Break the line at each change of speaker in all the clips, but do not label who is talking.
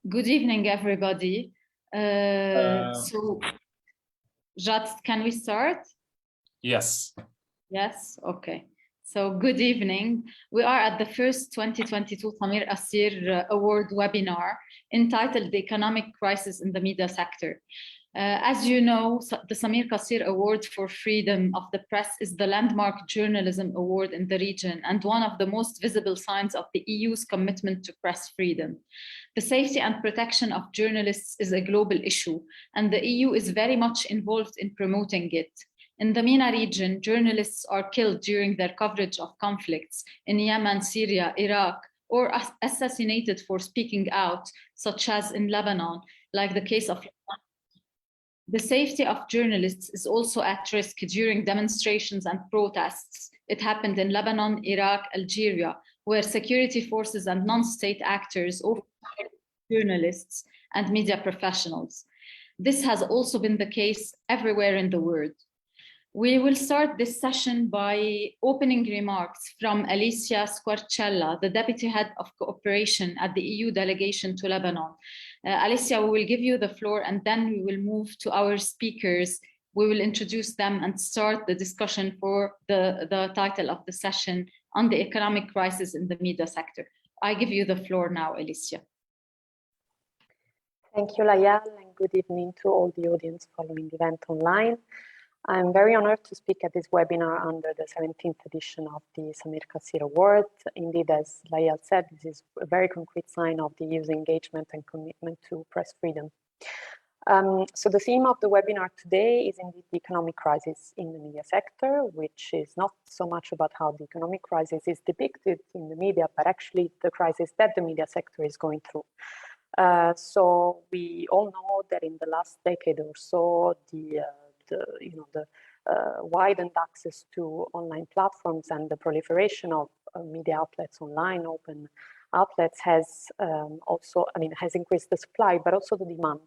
Good evening, everybody. So, Jad, can we start?
Yes.
Yes, okay. So, good evening. We are at the first 2022 Samir Asir Award webinar entitled The Economic Crisis in the Media Sector. As you know, the Samir Kassir Award for Freedom of the Press is the landmark journalism award in the region and one of the most visible signs of the EU's commitment to press freedom. The safety and protection of journalists is a global issue, and the EU is very much involved in promoting it. In the MENA region, journalists are killed during their coverage of conflicts in Yemen, Syria, Iraq, or assassinated for speaking out, such as in Lebanon, like the case of the safety of journalists is also at risk during demonstrations and protests. It happened in Lebanon, Iraq, Algeria, where security forces and non-state actors overpowered journalists and media professionals. This has also been the case everywhere in the world. We will start this session by opening remarks from Alicia Squarchella, the Deputy Head of Cooperation at the EU Delegation to Lebanon. Alicia, we will give you the floor and then we will move to our speakers. We will introduce them and start the discussion for the title of the session on the economic crisis in the media sector. I give you the floor now, Alicia.
Thank you, Layal, and good evening to all the audience following the event online. I'm very honored to speak at this webinar under the 17th edition of the Samir Kassir Award. Indeed, as Layal said, this is a very concrete sign of the EU's engagement and commitment to press freedom. So the theme of the webinar today is indeed the economic crisis in the media sector, which is not so much about how the economic crisis is depicted in the media, but actually the crisis that the media sector is going through. So we all know that in the last decade or so, the widened access to online platforms and the proliferation of media outlets online, open outlets has has increased the supply, but also the demand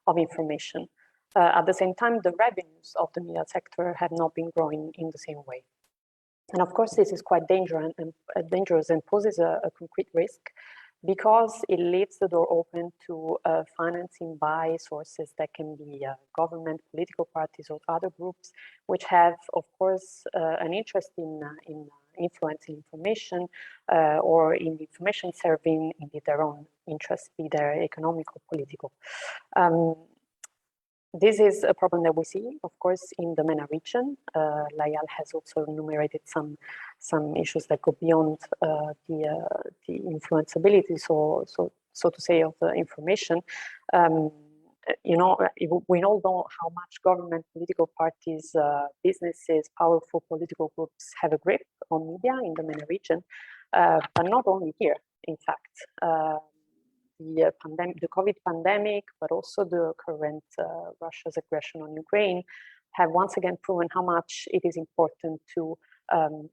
of information. At the same time, the revenues of the media sector have not been growing in the same way. And of course, this is quite dangerous and poses a concrete risk, because it leaves the door open to financing by sources that can be government, political parties, or other groups, which have, of course, an interest in influencing information or in information serving indeed their own interests, be they economic or political. This is a problem that we see, of course, in the MENA region. Layal has also enumerated some issues that go beyond the influenceability, so to say, of the information. We all know how much government, political parties, businesses, powerful political groups have a grip on media in the MENA region, but not only here, in fact. The COVID pandemic, but also the current Russia's aggression on Ukraine have once again proven how much it is important to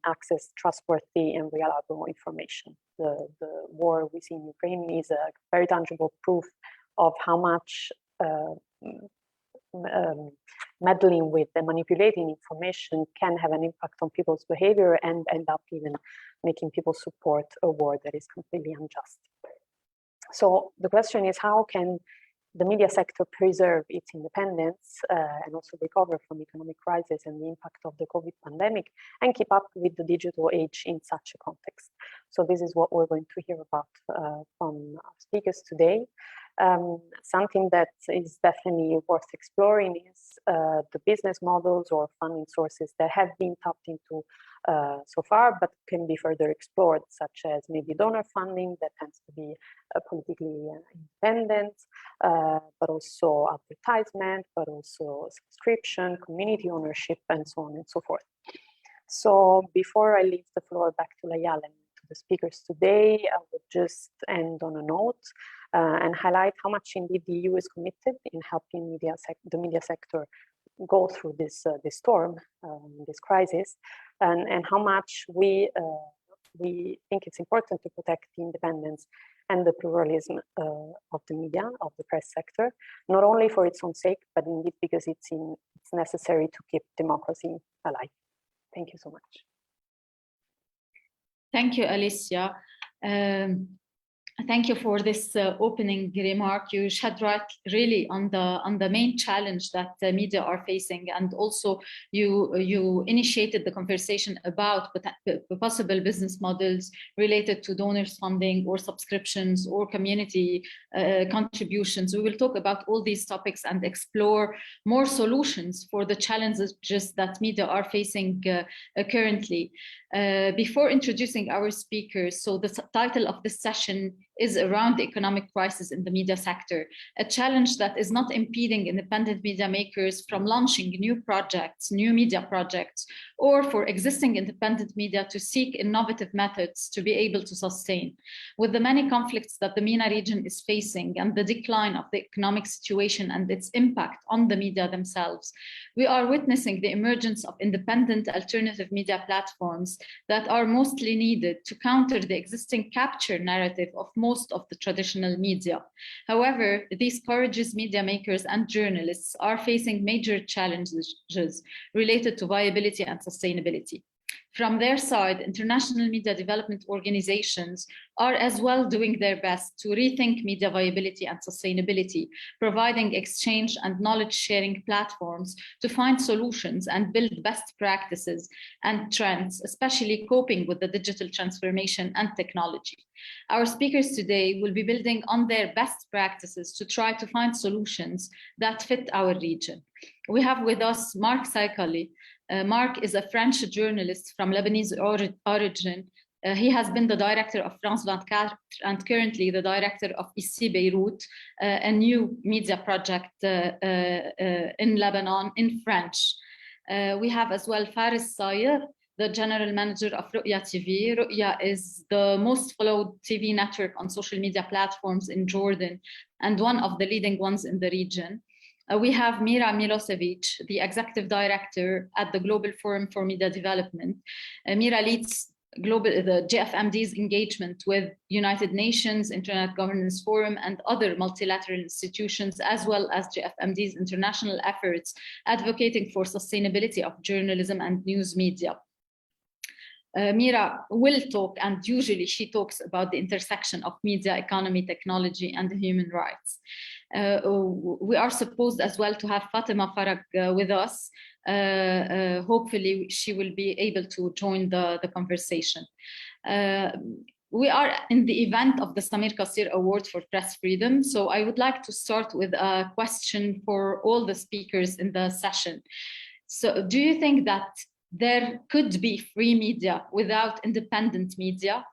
access trustworthy and reliable information. The war we see in Ukraine is a very tangible proof of how much meddling with and manipulating information can have an impact on people's behavior and end up even making people support a war that is completely unjust. So the question is, how can the media sector preserve its independence and also recover from economic crisis and the impact of the COVID pandemic and keep up with the digital age in such a context? So this is what we're going to hear about from our speakers today. Something that is definitely worth exploring is the business models or funding sources that have been tapped into so far, but can be further explored, such as maybe donor funding that tends to be politically independent, but also advertisement, but also subscription, community ownership, and so on and so forth. So before I leave the floor back to Layal and to the speakers today, I would just end on a note and highlight how much indeed the EU is committed in helping the media sector go through this storm, this crisis, and how much we think it's important to protect the independence and the pluralism of the media, of the press sector, not only for its own sake, but indeed because it's necessary to keep democracy alive. Thank you so much.
Thank you, Alicia. Thank you for this opening remark. You shed light really on the main challenge that media are facing, and also you initiated the conversation about possible business models related to donors funding or subscriptions or community contributions. We will talk about all these topics and explore more solutions for the challenges that media are facing currently. Before introducing our speakers, so the title of this session is around the economic crisis in the media sector, a challenge that is not impeding independent media makers from launching new projects, new media projects, or for existing independent media to seek innovative methods to be able to sustain. With the many conflicts that the MENA region is facing and the decline of the economic situation and its impact on the media themselves, we are witnessing the emergence of independent alternative media platforms that are mostly needed to counter the existing capture narrative of most of the traditional media. However, these courageous media makers and journalists are facing major challenges related to viability and sustainability. From their side, international media development organizations are as well doing their best to rethink media viability and sustainability, providing exchange and knowledge sharing platforms to find solutions and build best practices and trends, especially coping with the digital transformation and technology. Our speakers today will be building on their best practices to try to find solutions that fit our region. We have with us Mark Saikali. Mark is a French journalist from Lebanese origin. He has been the director of France 24 and currently the director of Ici Beirut, a new media project in Lebanon in French. We have as well Faris Sayer, the general manager of Ru'ya TV. Ru'ya is the most followed TV network on social media platforms in Jordan and one of the leading ones in the region. We have Mira Milosevic, the executive director at the Global Forum for Media Development. Mira leads the GFMD's engagement with United Nations, Internet Governance Forum, and other multilateral institutions, as well as GFMD's international efforts advocating for sustainability of journalism and news media. Mira will talk, and usually she talks about the intersection of media, economy, technology, and human rights. We are supposed as well to have Fatima Farag with us. Hopefully she will be able to join the conversation. We are in the event of the Samir Kassir Award for Press Freedom. So I would like to start with a question for all the speakers in the session. So do you think that there could be free media without independent media?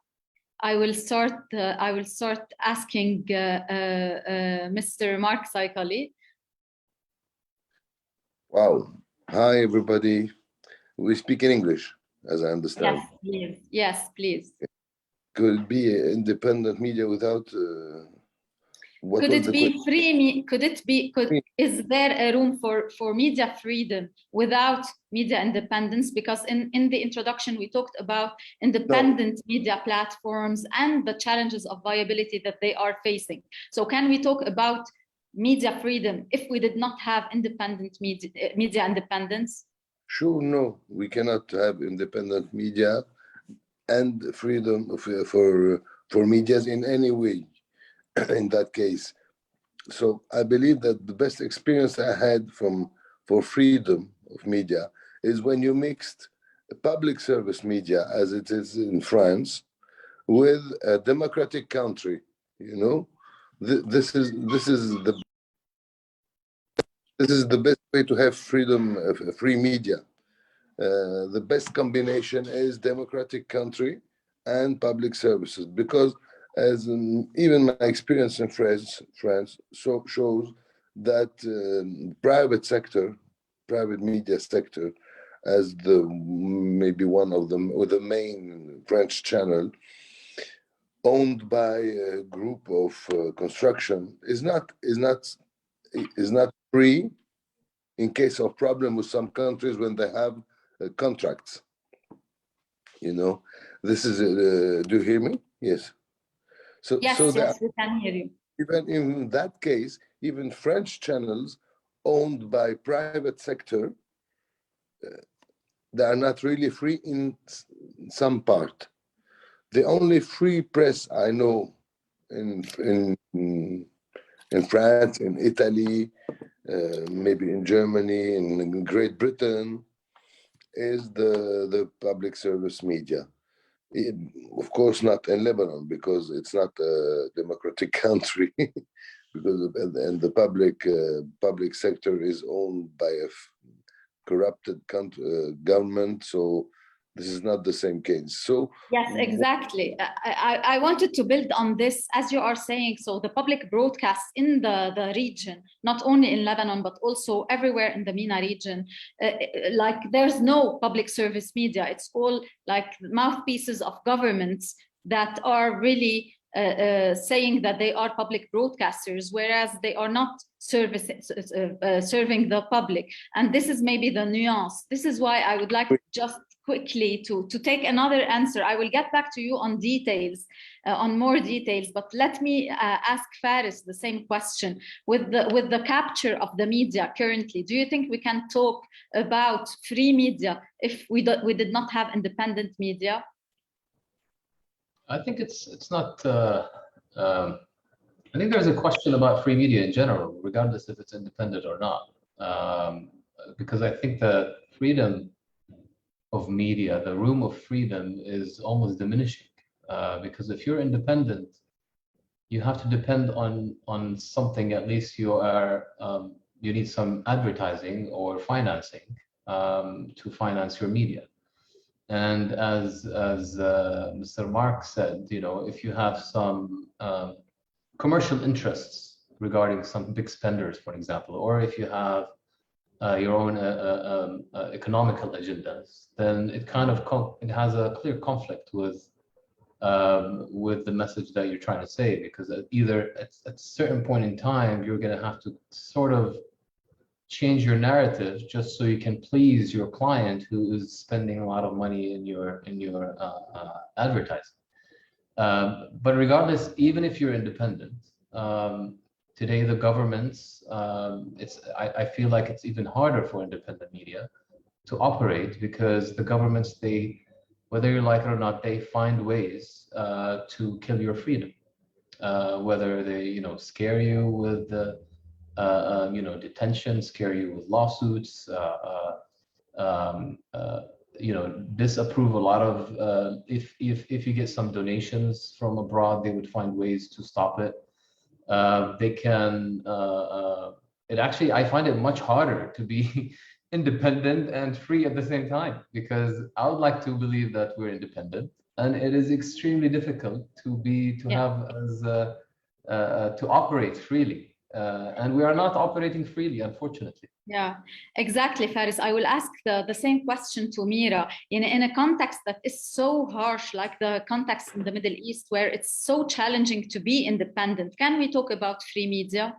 I will start asking Mr. Mark Saikali.
Wow. Hi, everybody. We speak in English, as I understand.
Yes, please. Yes, please.
Could it be independent media without...
Is there a room for media freedom without media independence? Because in the introduction, we talked about independent media platforms and the challenges of viability that they are facing. So can we talk about media freedom if we did not have independent media independence?
Sure, no, we cannot have independent media and freedom for medias in any way. In that case. So I believe that the best experience I had for freedom of media is when you mixed public service media, as it is in France, with a democratic country. You know, this is the best way to have freedom of free media. The best combination is democratic country and public services, because as even my experience in France shows that private media sector, as maybe one of them, or the main French channel, owned by a group of construction, is not free in case of problem with some countries when they have contracts. You know, this is. Do you hear me? Yes.
Yes, we can hear you.
Even in that case, even French channels owned by private sector, they are not really free in some part. The only free press I know in France, in Italy, maybe in Germany, in Great Britain, is the public service media. Of course, not in Lebanon, because it's not a democratic country, because and the public sector is owned by a corrupted government. So this is not the same case. So
yes, exactly. I wanted to build on this, as you are saying. So the public broadcasts in the region, not only in Lebanon, but also everywhere in the MENA region, like there's no public service media. It's all like mouthpieces of governments that are really saying that they are public broadcasters, whereas they are not serving the public. And this is maybe the nuance. This is why I would like just quickly to take another answer. I will get back to you on details, on more details, but let me ask Faris the same question. With the capture of the media currently, do you think we can talk about free media if we did not have independent media?
I think it's not. I think there's a question about free media in general, regardless if it's independent or not, because I think the freedom of media, the room of freedom, is almost diminishing. Because if you're independent, you have to depend on something. At least you need some advertising or financing to finance your media. And as Mr. Mark said, if you have some commercial interests regarding some big spenders, for example, or if you have your own economical agendas, then it kind of it has a clear conflict with the message that you're trying to say, because either at a certain point in time you're going to have to sort of change your narrative just so you can please your client who is spending a lot of money in your advertising. But regardless, even if you're independent, today the governments, I feel like it's even harder for independent media to operate, because the governments, whether you like it or not, they find ways to kill your freedom. Whether they scare you with detention, scare you with lawsuits, disapprove a lot of, if you get some donations from abroad, they would find ways to stop it. They can, I find it much harder to be independent and free at the same time, because I would like to believe that we're independent, and it is extremely difficult to operate freely. And we are not operating freely, unfortunately.
Yeah, exactly, Faris. I will ask the same question to Mira. In a context that is so harsh, like the context in the Middle East, where it's so challenging to be independent, can we talk about free media?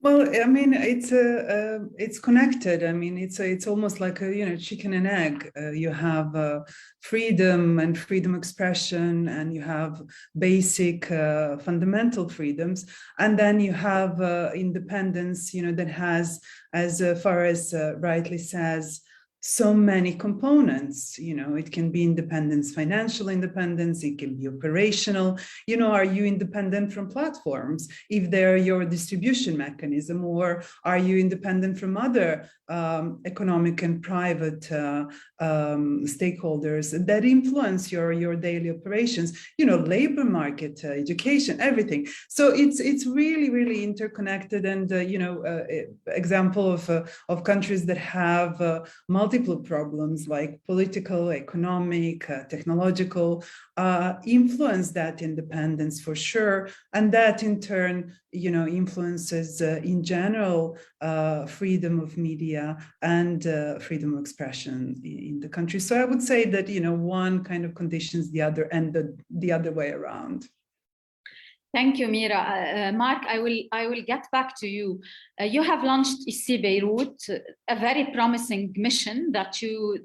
Well, I mean, it's connected. I mean, it's almost like a chicken and egg. You have freedom and freedom expression, and you have basic fundamental freedoms, and then you have independence. That has, as far as rightly says, so many components. It can be independence, financial independence, it can be operational. Are you independent from platforms if they're your distribution mechanism, or are you independent from other economic and private stakeholders that influence your daily operations? Labor market, education, everything. So it's really, really interconnected. And example of countries that have multiple problems like political, economic, technological, influence that independence for sure, and that in turn influences in general freedom of media and freedom of expression in the country. So I would say that one kind of conditions the other, and the other way around.
Thank you, Mira. Mark, I will get back to you. You have launched ICI Beirut, a very promising mission that you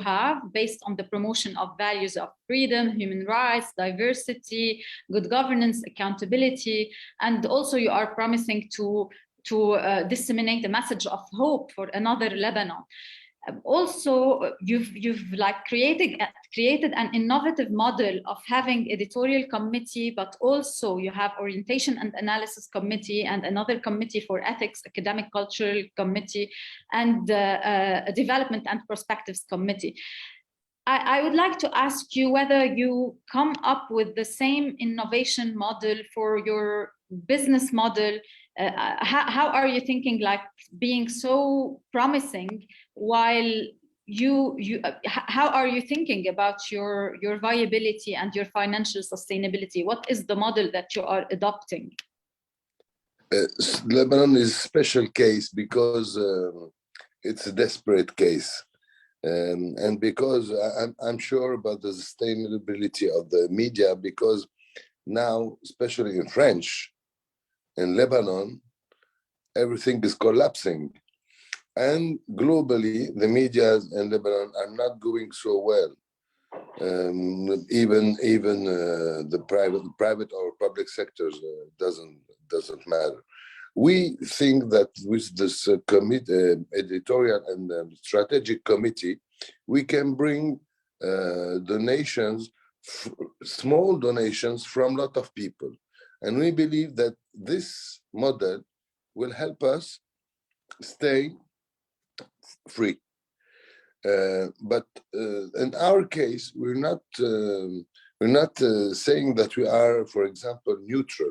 have based on the promotion of values of freedom, human rights, diversity, good governance, accountability, and also you are promising to disseminate a message of hope for another Lebanon. Also, you've like created an innovative model of having editorial committee, but also you have orientation and analysis committee and another committee for ethics, academic cultural committee, and a development and perspectives committee. I would like to ask you whether you come up with the same innovation model for your business model. How are you thinking, like being so promising while how are you thinking about your viability and your financial sustainability? What is the model that you are adopting?
Lebanon is a special case because it's a desperate case. And because I'm sure about the sustainability of the media, because now, especially in French, in Lebanon, everything is collapsing. And globally, the media in Lebanon are not going so well. Even the private or public sectors doesn't matter. We think that with this editorial and strategic committee, we can bring donations, small donations from a lot of people. And we believe that this model will help us stay free. But in our case, we're not saying that we are, for example, neutral.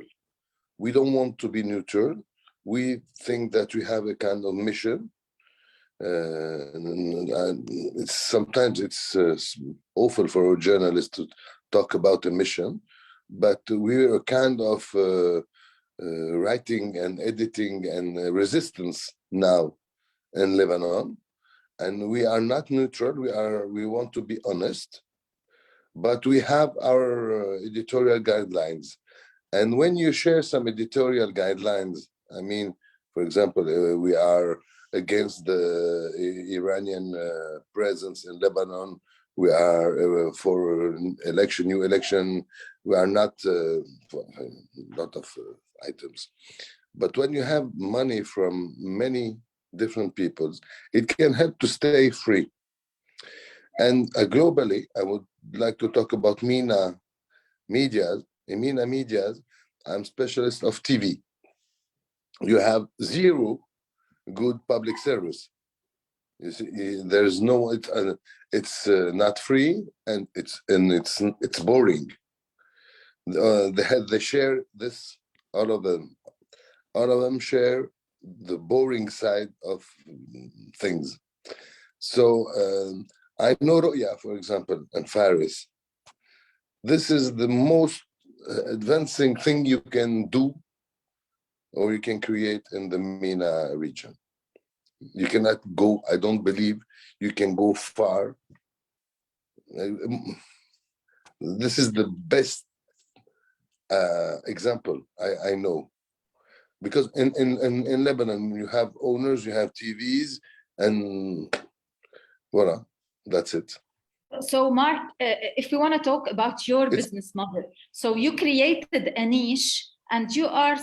We don't want to be neutral. We think that we have a kind of mission. Sometimes it's awful for a journalist to talk about a mission, but we're a kind of writing and editing and resistance now in Lebanon. And we are not neutral. We want to be honest, but we have our editorial guidelines. And when you share some editorial guidelines, I mean, for example, we are against the Iranian presence in Lebanon. We are for new election. We are not for a lot of items. But when you have money from many different peoples, it can help to stay free. And globally, I would like to talk about MENA Medias. In MENA Medias, I'm specialist of TV. You have zero good public service. You see, there's no. It's not free, and it's boring. They share this. All of them share the boring side of things. So I know Ru'ya, for example, and Faris. This is the most advancing thing you can do or you can create in the MENA region. You cannot go, I don't believe you can go far. This is the best example I know. Because in Lebanon, you have owners, you have TVs, and voila, that's it.
So Mark, if we want to talk about your business model, so you created a niche and you are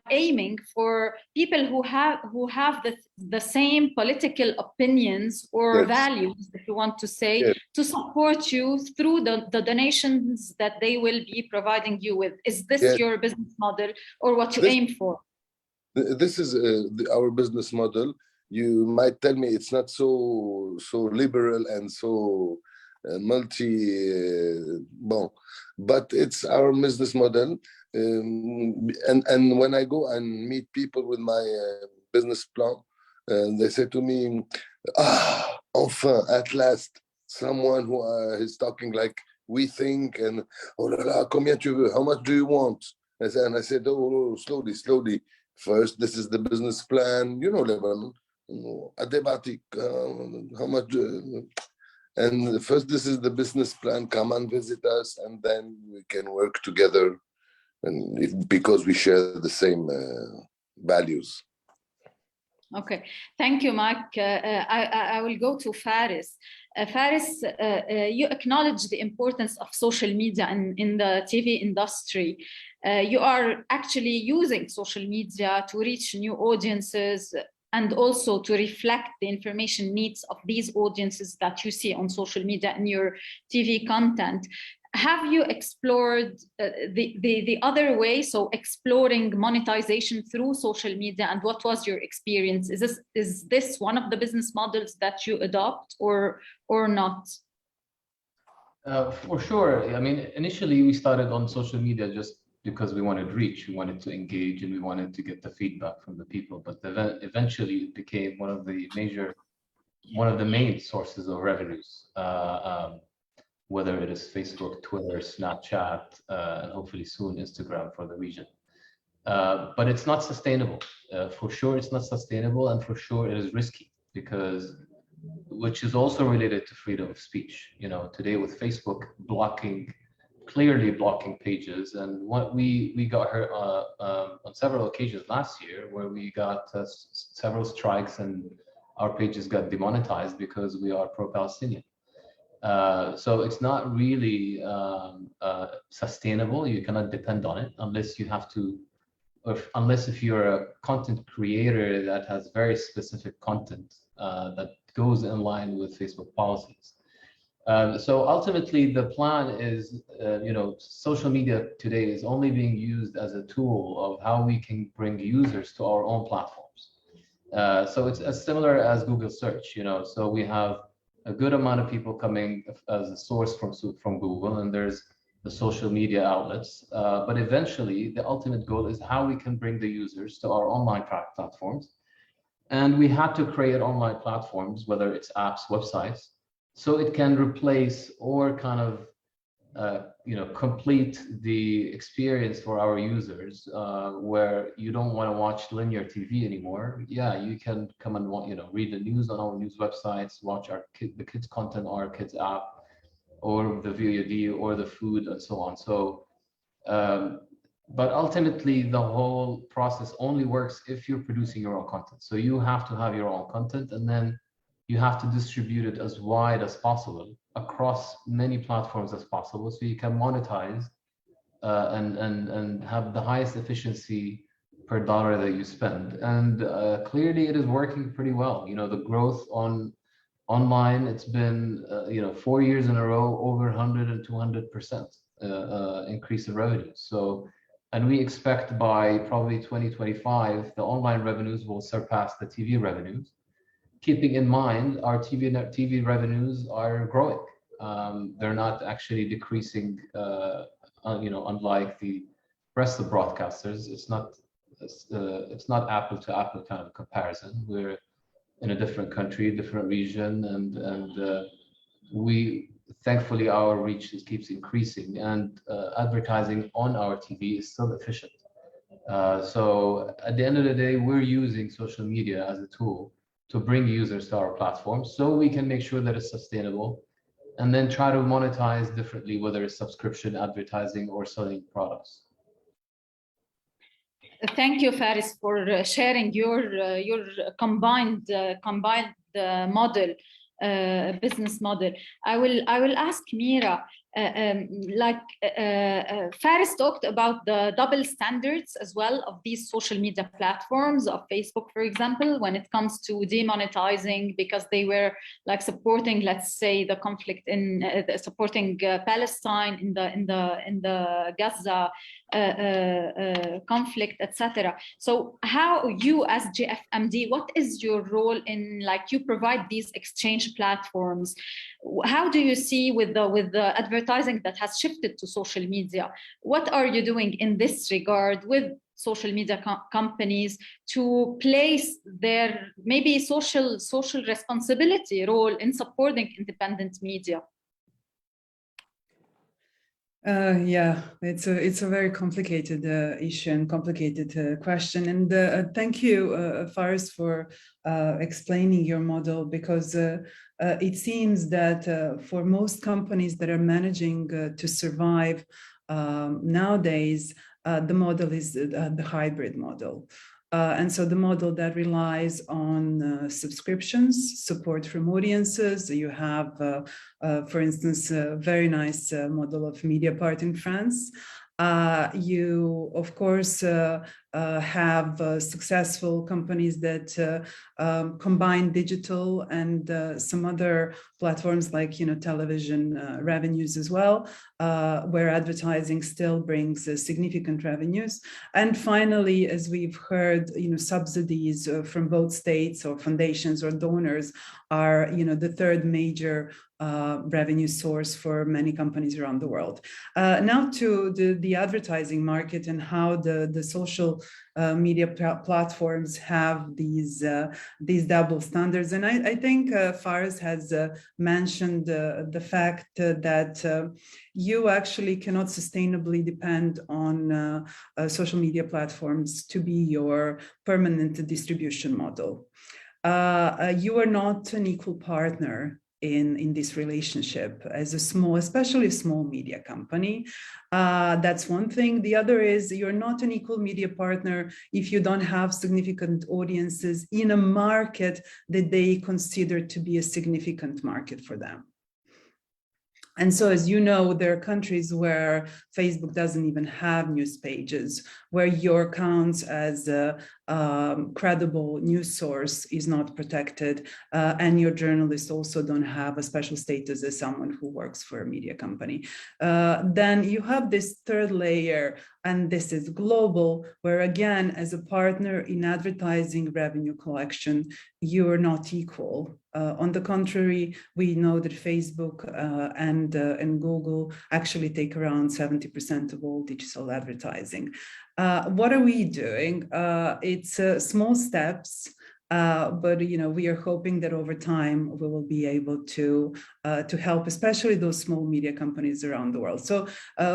aiming for people who have the same political opinions or values, if you want to say, to support you through the donations that they will be providing you with. Is this your business model or what you aim for?
This is our business model. You might tell me it's not so liberal and so but it's our business model. And when I go and meet people with my business plan, they say to me, enfin, at last, someone who is talking like we think, and oh la la, combien tu veux? How much do you want? And I said, oh, slowly. First, this is the business plan. You know, Lebanon. How much? And first, this is the business plan. Come and visit us, and then we can work together, and because we share the same values.
Okay, thank you, Mark. I will go to Faris. Faris, you acknowledge the importance of social media in the TV industry. You are actually using social media to reach new audiences and also to reflect the information needs of these audiences that you see on social media in your TV content. Have you explored the other way, so exploring monetization through social media, and what was your experience? Is this one of the business models that you adopt or not?
For sure. I mean, initially we started on social media just because we wanted reach, we wanted to engage, and we wanted to get the feedback from the people. But eventually it became one of the main sources of revenues, whether it is Facebook, Twitter, Snapchat, and hopefully soon Instagram for the region. But it's not sustainable. For sure, it's not sustainable, and for sure it is risky, which is also related to freedom of speech. You know, today with Facebook clearly blocking pages, and what we got hurt on several occasions last year, where we got several strikes and our pages got demonetized because we are pro-Palestinian. So it's not really sustainable. You cannot depend on it unless you have to, unless if you're a content creator that has very specific content that goes in line with Facebook policies. So ultimately, the plan is, social media today is only being used as a tool of how we can bring users to our own platforms. So it's as similar as Google search, so we have a good amount of people coming as a source from Google, and there's the social media outlets. But eventually, the ultimate goal is how we can bring the users to our online platforms. And we had to create online platforms, whether it's apps, websites, so it can replace or kind of, complete the experience for our users, where you don't want to watch linear TV anymore. Yeah, you can come and read the news on our news websites, watch the kids' content on our kids' app, or the VOD, or the food, and so on. So, but ultimately, the whole process only works if you're producing your own content. So you have to have your own content, and then you have to distribute it as wide as possible across many platforms as possible, so you can monetize and have the highest efficiency per dollar that you spend. And clearly, it is working pretty well. The growth online, it's been 4 years in a row, over 100 and 200% increase in revenue. So, and we expect by probably 2025, the online revenues will surpass the TV revenues. Keeping in mind, our TV revenues are growing. They're not actually decreasing, unlike the rest of broadcasters. It's not apple to apple kind of comparison. We're in a different country, different region, and we thankfully our reach keeps increasing, and advertising on our TV is still efficient. So at the end of the day, we're using social media as a tool to bring users to our platform, so we can make sure that it's sustainable, and then try to monetize differently, whether it's subscription, advertising, or selling products.
Thank you, Faris, for sharing your combined model, business model. I will ask Mira. Faris talked about the double standards as well of these social media platforms, of Facebook, for example, when it comes to demonetizing, because they were supporting, let's say, the conflict in supporting Palestine in the Gaza conflict, etc. So how you as GFMD, what is your role in, you provide these exchange platforms? How do you see with the advertising that has shifted to social media? What are you doing in this regard with social media companies to place their maybe social responsibility role in supporting independent media?
Yeah, it's a very complicated issue and complicated question. And thank you, Faris, for explaining your model, because it seems that for most companies that are managing to survive nowadays, the model is the hybrid model. And so the model that relies on subscriptions, support from audiences. You have, for instance, a very nice model of Mediapart in France. You, of course, have successful companies that combine digital and some other platforms like television revenues as well, where advertising still brings significant revenues. And finally, as we've heard, subsidies from both states or foundations or donors are the third major revenue source for many companies around the world. Now to the advertising market and how the social media platforms have these double standards. And I think Faris has mentioned the fact that you actually cannot sustainably depend on social media platforms to be your permanent distribution model. You are not an equal partner in this relationship as especially a small media company. That's one thing. The other is you're not an equal media partner if you don't have significant audiences in a market that they consider to be a significant market for them. And so, as you know, there are countries where Facebook doesn't even have news pages, where your counts as a credible news source is not protected, and your journalists also don't have a special status as someone who works for a media company. Then you have this third layer, and this is global, where again, as a partner in advertising revenue collection, you are not equal. On the contrary, we know that Facebook and Google actually take around 70% of all digital advertising. What are we doing? It's small steps, but we are hoping that over time we will be able to help, especially those small media companies around the world. So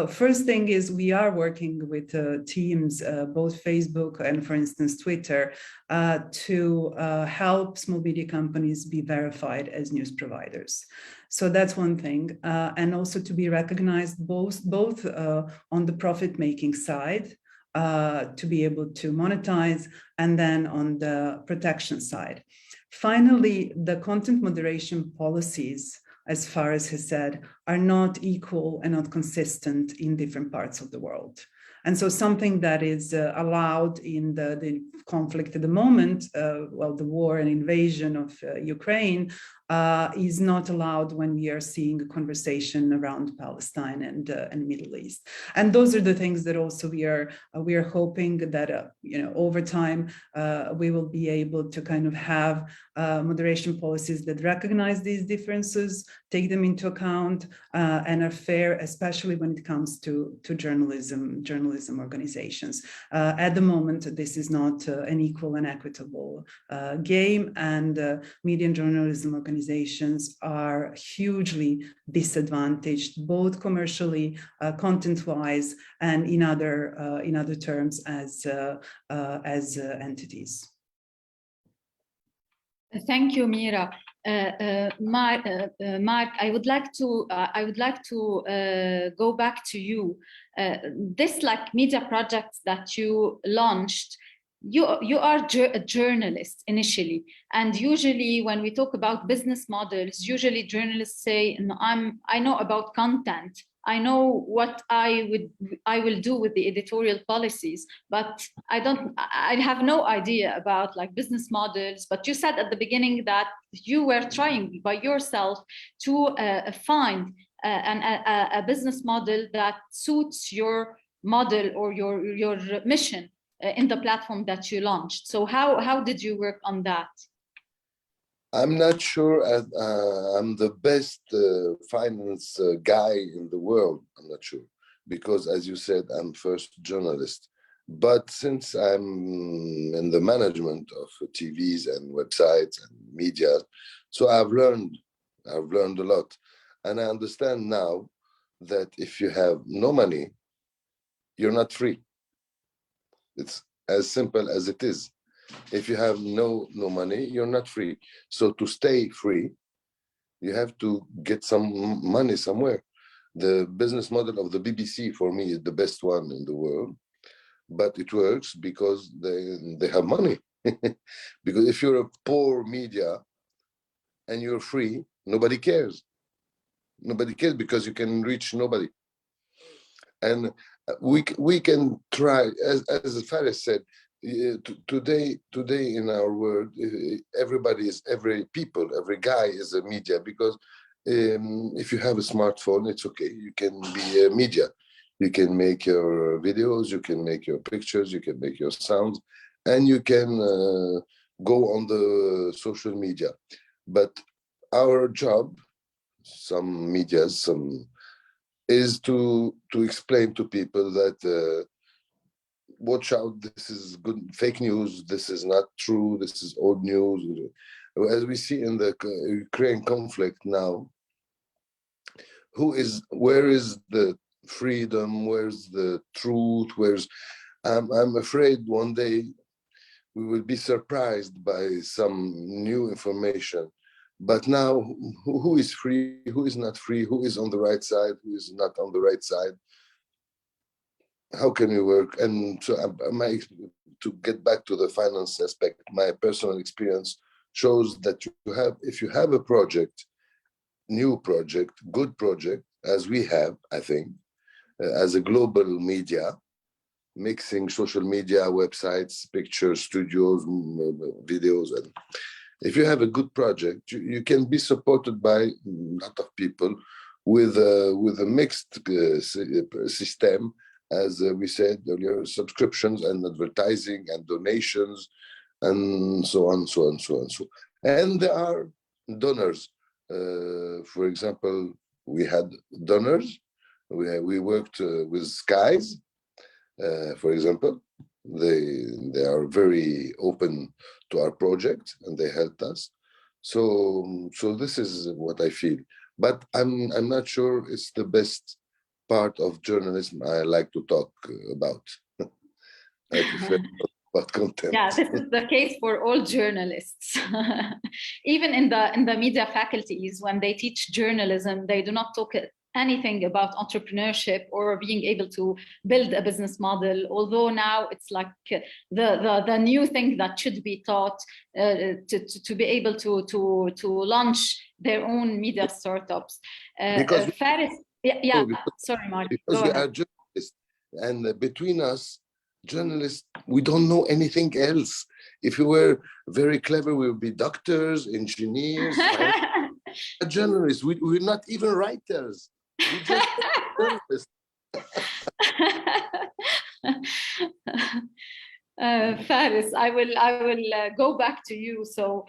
first thing is we are working with teams, both Facebook and, for instance, Twitter, to help small media companies be verified as news providers. So that's one thing, and also to be recognized both on the profit-making side, to be able to monetize, and then on the protection side. Finally, the content moderation policies, as far as he said, are not equal and not consistent in different parts of the world. And so something that is allowed in the conflict at the moment, the war and invasion of Ukraine, is not allowed when we are seeing a conversation around Palestine and Middle East. And those are the things that also we are hoping that over time we will be able to kind of have moderation policies that recognize these differences, take them into account, and are fair, especially when it comes to journalism organizations. At the moment, this is not an equal and equitable game, and media and journalism organizations are hugely disadvantaged, both commercially, content-wise, and in other terms as entities.
Thank you, Mira. Mark, I would like to go back to you. This media projects that you launched, you are a journalist initially, and usually when we talk about business models, usually journalists say, no, I know about content, I know what I will do with the editorial policies, but I have no idea about business models. But you said at the beginning that you were trying by yourself to find a business model that suits your model or your mission in the platform that you launched. So how did you work on that?
I'm not sure I'm the best finance guy in the world. I'm not sure, because as you said, I'm first journalist. But since I'm in the management of TVs and websites and media, so I've learned a lot. And I understand now that if you have no money, you're not free. It's as simple as it is. If you have no money, you're not free. So to stay free, you have to get some money somewhere. The business model of the BBC for me is the best one in the world, but it works because they have money. Because if you're a poor media and you're free, nobody cares. Nobody cares because you can reach nobody. And we can try, as Faris said, today in our world, every guy is a media, because if you have a smartphone, it's okay. You can be a media. You can make your videos, you can make your pictures, you can make your sounds, and you can go on the social media. But our job, some medias, is to explain to people that watch out, this is good fake news, this is not true, this is old news. As we see in the Ukraine conflict now, where is the freedom, where's the truth, I'm afraid one day we will be surprised by some new information. But now, who is free, who is not free, who is on the right side, who is not on the right side? How can we work? And so to get back to the finance aspect, my personal experience shows that if you have a project, new project, good project, as we have, I think, as a global media, mixing social media, websites, pictures, studios, videos, and if you have a good project, you can be supported by a lot of people with a mixed system, as we said earlier, subscriptions and advertising and donations, and so on, so on, so on, so. And there are donors. For example, we had donors. We worked with Skies, for example. They are very open to our project, and they helped us. So this is what I feel. But I'm not sure it's the best part of journalism I like to talk about. I prefer about content.
Yeah, this is the case for all journalists. Even in the media faculties, when they teach journalism, they do not talk anything about entrepreneurship or being able to build a business model, although now it's like the new thing that should be taught, to be able to launch their own media startups.
Because
Faris, sorry, Mark.
Because we are journalists, and between us, journalists, we don't know anything else. If we were very clever, we would be doctors, engineers, journalists. We're not even writers. We're just journalists.
Faris, I will go back to you. So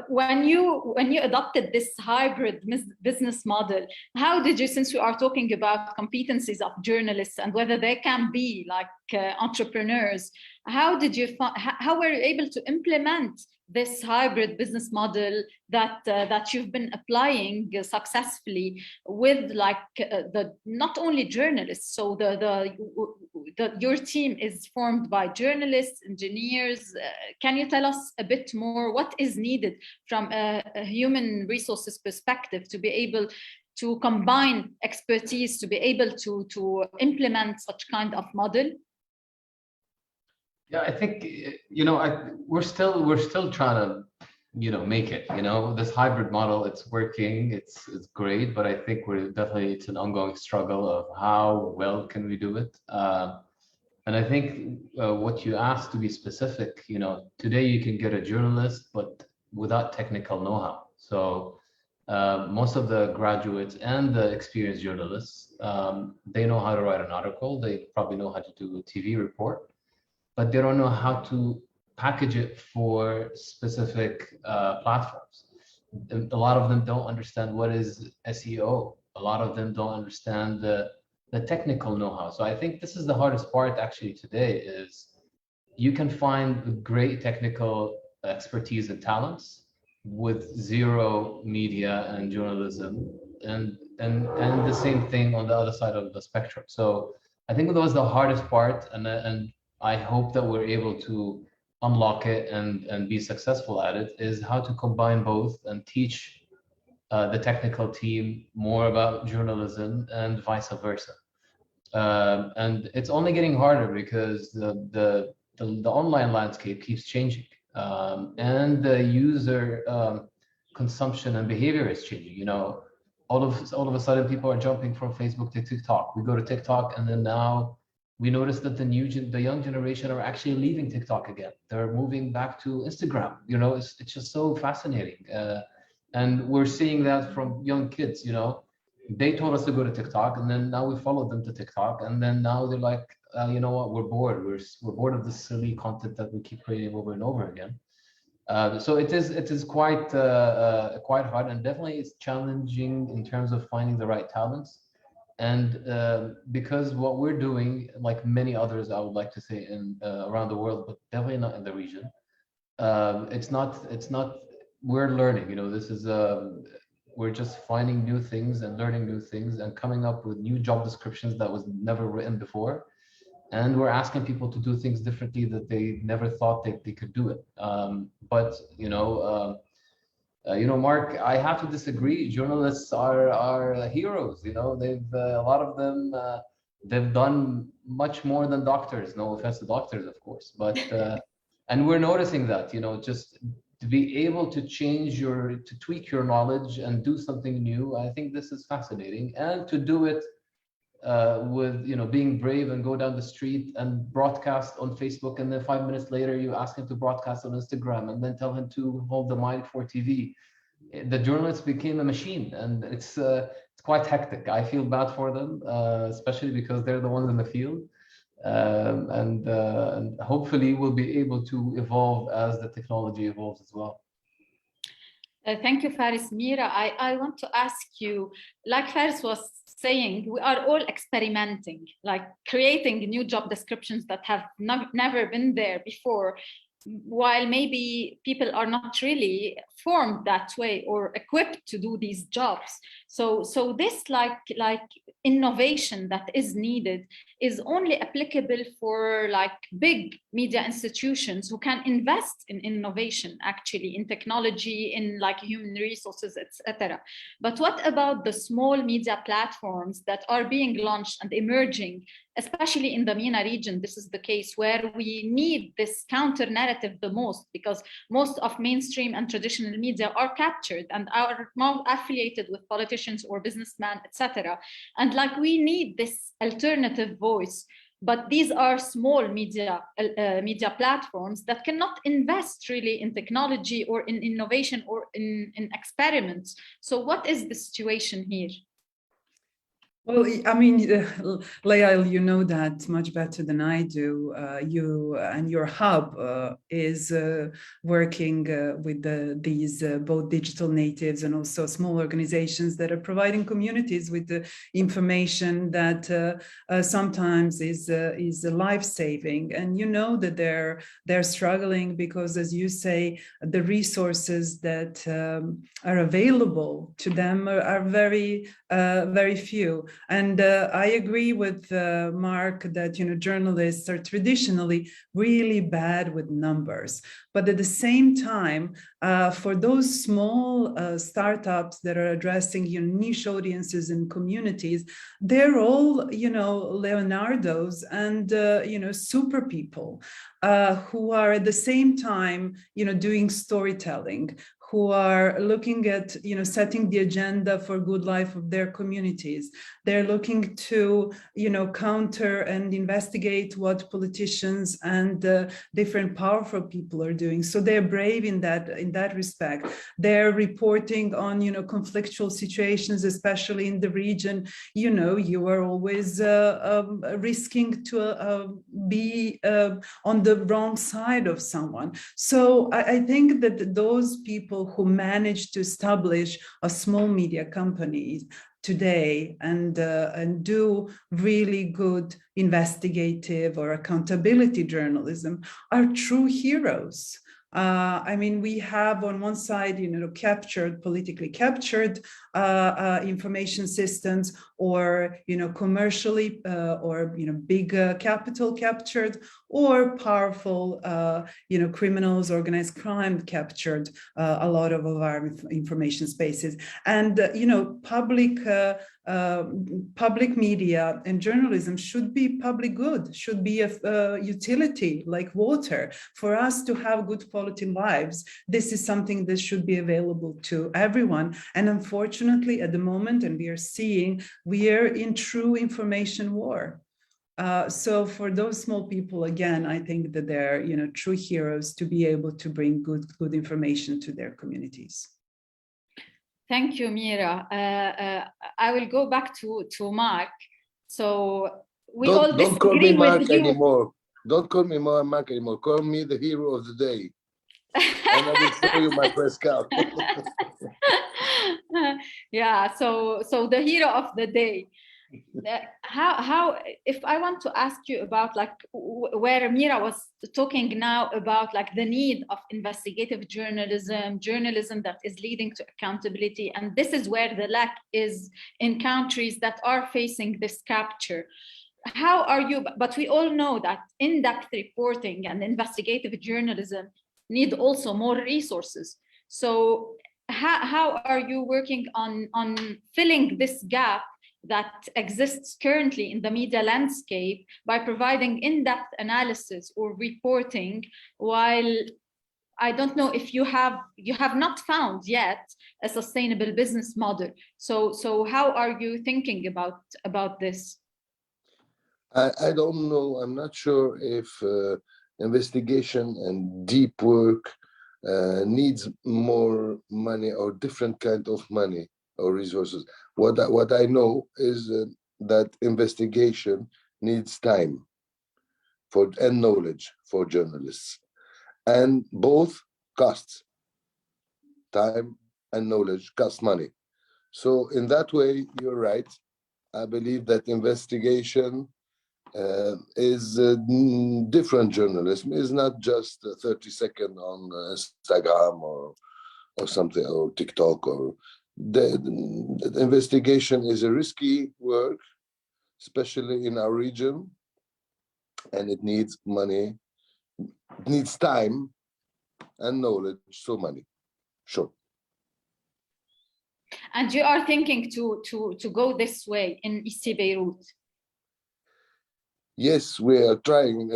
when you adopted this hybrid business model, how did you, since we are talking about competencies of journalists and whether they can be like entrepreneurs, how were you able to implement this hybrid business model that you've been applying successfully with not only journalists? So your team is formed by journalists, engineers. Can you tell us a bit more what is needed from a human resources perspective to be able to combine expertise to be able to implement such kind of model?
Yeah, I think we're still trying to make it. This hybrid model, it's working, it's great, but I think it's an ongoing struggle of how well can we do it. And I think what you asked, to be specific, today you can get a journalist, but without technical know-how. So most of the graduates and the experienced journalists, they know how to write an article, they probably know how to do a TV report, but they don't know how to package it for specific platforms. A lot of them don't understand what is SEO. A lot of them don't understand the technical know-how. So I think this is the hardest part actually today, is you can find great technical expertise and talents with zero media and journalism, and the same thing on the other side of the spectrum. So I think that was the hardest part, and I hope that we're able to unlock it and be successful at it, is how to combine both and teach the technical team more about journalism and vice versa. And it's only getting harder because the online landscape keeps changing, and the user consumption and behavior is changing. all of a sudden people are jumping from Facebook to TikTok. We go to TikTok, and then now we notice that the young generation are actually leaving TikTok again. They're moving back to Instagram. You know, it's just so fascinating. And we're seeing that from young kids, you know. They told us to go to TikTok, and then now we follow them to TikTok, and then now they're like, you know what, we're bored. We're bored of this silly content that we keep creating over and over again. So it is quite hard, and definitely it's challenging in terms of finding the right talents. And because what we're doing, like many others, I would like to say, in around the world, but definitely not in the region, it's not. We're learning. You know, this is we're just finding new things and learning new things and coming up with new job descriptions that was never written before. And we're asking people to do things differently that they never thought they could do it. But you know, Mark, I have to disagree. Journalists are heroes. You know, they've a lot of them they've done much more than doctors. No offense to doctors, of course, but and we're noticing that. You know, just to be able to tweak your knowledge and do something new. I think this is fascinating, and to do it with, you know, being brave and go down the street and broadcast on Facebook, and then 5 minutes later you ask him to broadcast on Instagram, and then tell him to hold the mic for TV. The journalist became a machine, and it's quite hectic. I feel bad for them, especially because they're the ones in the field. And hopefully we'll be able to evolve as the technology evolves as well.
Thank you, Faris. Mira, I want to ask you, like Faris was saying, we are all experimenting, like creating new job descriptions that have never been there before, while maybe people are not really formed that way or equipped to do these jobs. So this like innovation that is needed is only applicable for like big media institutions who can invest in innovation, actually, in technology, in like human resources, etc. But what about the small media platforms that are being launched and emerging, especially in the MENA region? This is the case where we need this counter narrative the most, because most of mainstream and traditional media are captured and are more affiliated with politicians or businessmen, etc. And like we need this alternative voice, but these are small media platforms that cannot invest really in technology or in innovation or in experiments. So what is the situation here?
Well, I mean, Layal, you know that much better than I do. You and your hub is working with these both digital natives and also small organizations that are providing communities with the information that sometimes is life-saving. And you know that they're struggling because, as you say, the resources that are available to them are very, very few. And I agree with Mark that, you know, journalists are traditionally really bad with numbers. But at the same time, for those small startups that are addressing, you know, niche audiences and communities, they're all, you know, Leonardos and, you know, super people who are at the same time, you know, doing storytelling, who are looking at, you know, setting the agenda for good life of their communities. They're looking to, you know, counter and investigate what politicians and different powerful people are doing. So they're brave in that respect. They're reporting on, you know, conflictual situations, especially in the region. You know, you are always risking to be on the wrong side of someone. So I think that those people who manage to establish a small media company today and do really good investigative or accountability journalism are true heroes. I mean, we have on one side, you know, politically captured information systems, or, you know, commercially or, you know, big capital captured, or powerful, criminals, organized crime captured a lot of our information spaces. And, public media and journalism should be public good, should be a utility like water. For us to have good quality lives, this is something that should be available to everyone. And unfortunately, at the moment, and we are seeing, we are in true information war. So for those small people, again, I think that they're, true heroes to be able to bring good information to their communities.
Thank you, Mira. I will go back to Mark. So
don't call me Mark anymore. Don't call me Mark anymore. Call me the hero of the day. And I will show you my press card.
Yeah, so the hero of the day. How if I want to ask you about like where Mira was talking now about like the need of investigative journalism that is leading to accountability, and this is where the lack is in countries that are facing this capture. How are you, but we all know that in-depth reporting and investigative journalism need also more resources. So how are you working on filling this gap that exists currently in the media landscape by providing in-depth analysis or reporting, while I don't know if you have not found yet a sustainable business model. So how are you thinking about this?
I don't know. I'm not sure if investigation and deep work needs more money or different kind of money or resources. What I know is that investigation needs time and knowledge for journalists, and both costs. Time and knowledge cost money. So in that way, you're right. I believe that investigation is different journalism. Is not just 30 seconds on Instagram or something, or TikTok, or the investigation is a risky work, especially in our region, and it needs money, it needs time and knowledge, so money, sure.
And you are thinking to go this way in East Beirut?
Yes, we are trying.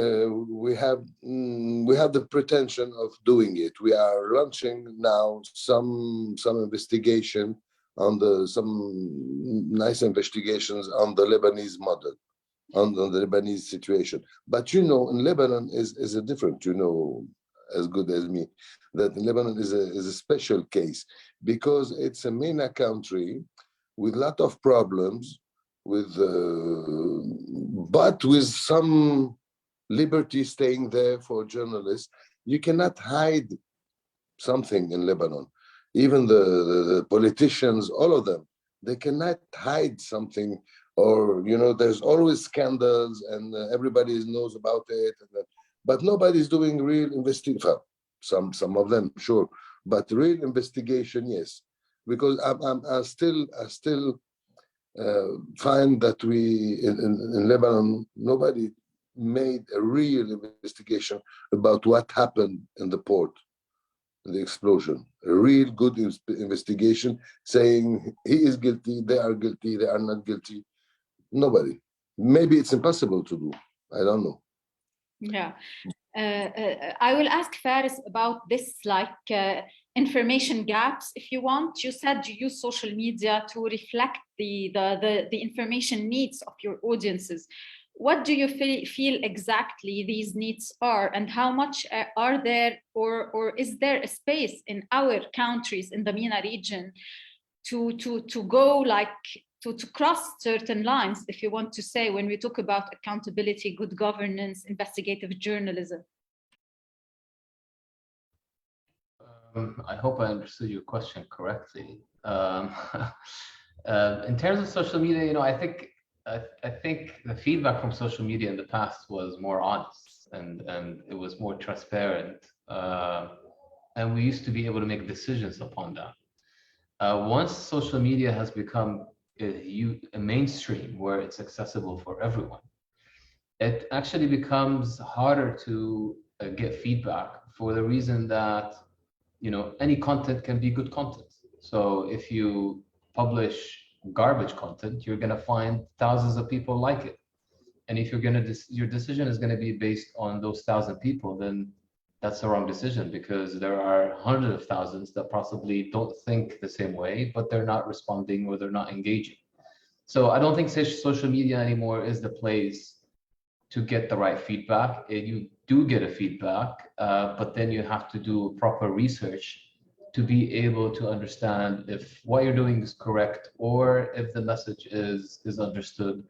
We have the pretension of doing it. We are launching now some investigation on some nice investigations on the Lebanese model, on the Lebanese situation. But in Lebanon is a different. As good as me, that Lebanon is a special case because it's a MENA country with a lot of problems. But with some liberty staying there for journalists. You cannot hide something in Lebanon. Even the politicians, all of them, they cannot hide something, or, there's always scandals and everybody knows about it. But nobody's doing real investigation. Some of them, sure, but real investigation, yes. Because I still find that we in Lebanon, nobody made a real investigation about what happened in the port, the explosion. A real good investigation saying he is guilty, they are not guilty. Nobody. Maybe it's impossible to do. I don't know.
Yeah. I will ask Faris about this, information gaps, if you want. You said you use social media to reflect the information needs of your audiences. What do you feel exactly these needs are, and how much are there, or is there a space in our countries in the MENA region to go to cross certain lines, if you want to say, when we talk about accountability, good governance, investigative journalism?
I hope I understood your question correctly. In terms of social media, I think the feedback from social media in the past was more honest and it was more transparent, and we used to be able to make decisions upon that. Once social media has become a mainstream where it's accessible for everyone, it actually becomes harder to get feedback for the reason that, you know, any content can be good content. So if you publish garbage content, you're going to find thousands of people like it. And if you're going to, your decision is going to be based on those 1,000 people, then that's the wrong decision, because there are hundreds of thousands that possibly don't think the same way, but they're not responding or they're not engaging. So I don't think social media anymore is the place to get the right feedback. You do get a feedback, but then you have to do proper research to be able to understand if what you're doing is correct, or if the message is understood,